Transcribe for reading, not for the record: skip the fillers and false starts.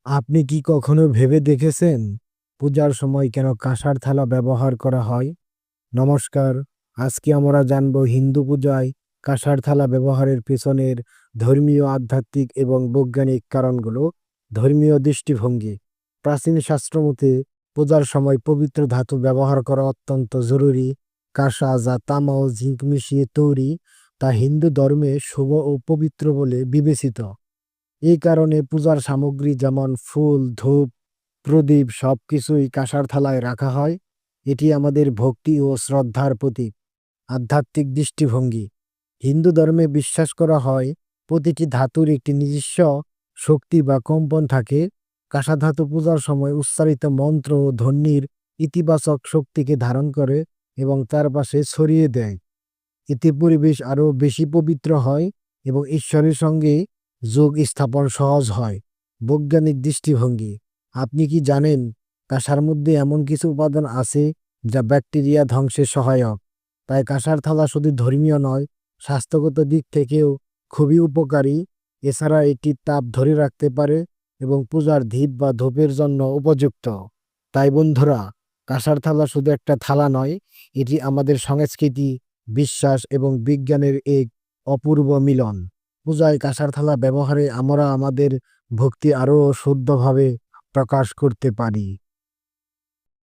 আপনি কি কখনো ভেবে দেখেছেন পূজার সময় কেন কাঁসার থালা ব্যবহার করা হয়? নমস্কার। আজকে আমরা জানব হিন্দু পূজায় কাঁসার থালা ব্যবহারের পেছনের ধর্মীয়, আধ্যাত্মিক এবং বৈজ্ঞানিক কারণগুলো। ধর্মীয় দৃষ্টিভঙ্গি। প্রাচীন শাস্ত্র মতে পূজার সময় পবিত্র ধাতু ব্যবহার করা অত্যন্ত জরুরি। কাঁসা, যা তামা ও জিঙ্ক মিশিয়ে তৈরি, তা হিন্দু ধর্মে শুভ ও পবিত্র বলে বিবেচিত। এই কারণে পূজার সামগ্রী যেমন ফুল, ধূপ, প্রদীপ সবকিছুই কাঁসার থালায় রাখা হয়। এটি আমাদের ভক্তি ও শ্রদ্ধার প্রতীক। আধ্যাত্মিক দৃষ্টিভঙ্গি। হিন্দু ধর্মে বিশ্বাস করা হয় প্রতিটি ধাতুর একটি নিজস্ব শক্তি বা কম্পন থাকে। কাঁসা ধাতু পূজার সময় উচ্চারিত মন্ত্র ও ধ্বনির ইতিবাচক শক্তিকে ধারণ করে এবং চারপাশে ছড়িয়ে দেয়। এতে পরিবেশ আরো বেশি পবিত্র হয় এবং ঈশ্বরের সঙ্গে যোগ স্থাপন সহজ হয়। বৈজ্ঞানিক দৃষ্টিভঙ্গি। আপনি কি জানেন কাঁসার মধ্যে এমন কিছু উপাদান আছে যা ব্যাকটেরিয়া ধ্বংসে সহায়ক? তাই কাঁসার থালা শুধু ধর্মীয় নয়, স্বাস্থ্যগত দিক থেকেও খুবই উপকারী। এছাড়া এটি তাপ ধরে রাখতে পারে এবং পূজার ধীপ বা ধূপের জন্য উপযুক্ত। তাই বন্ধুরা, কাঁসার থালা শুধু একটা থালা নয়, এটি আমাদের সংস্কৃতি, বিশ্বাস এবং বিজ্ঞানের এক অপূর্ব মিলন। পূজায় কাঁসার থালা ব্যবহারে আমরা আমাদের ভক্তি আরও শুদ্ধভাবে প্রকাশ করতে পারি।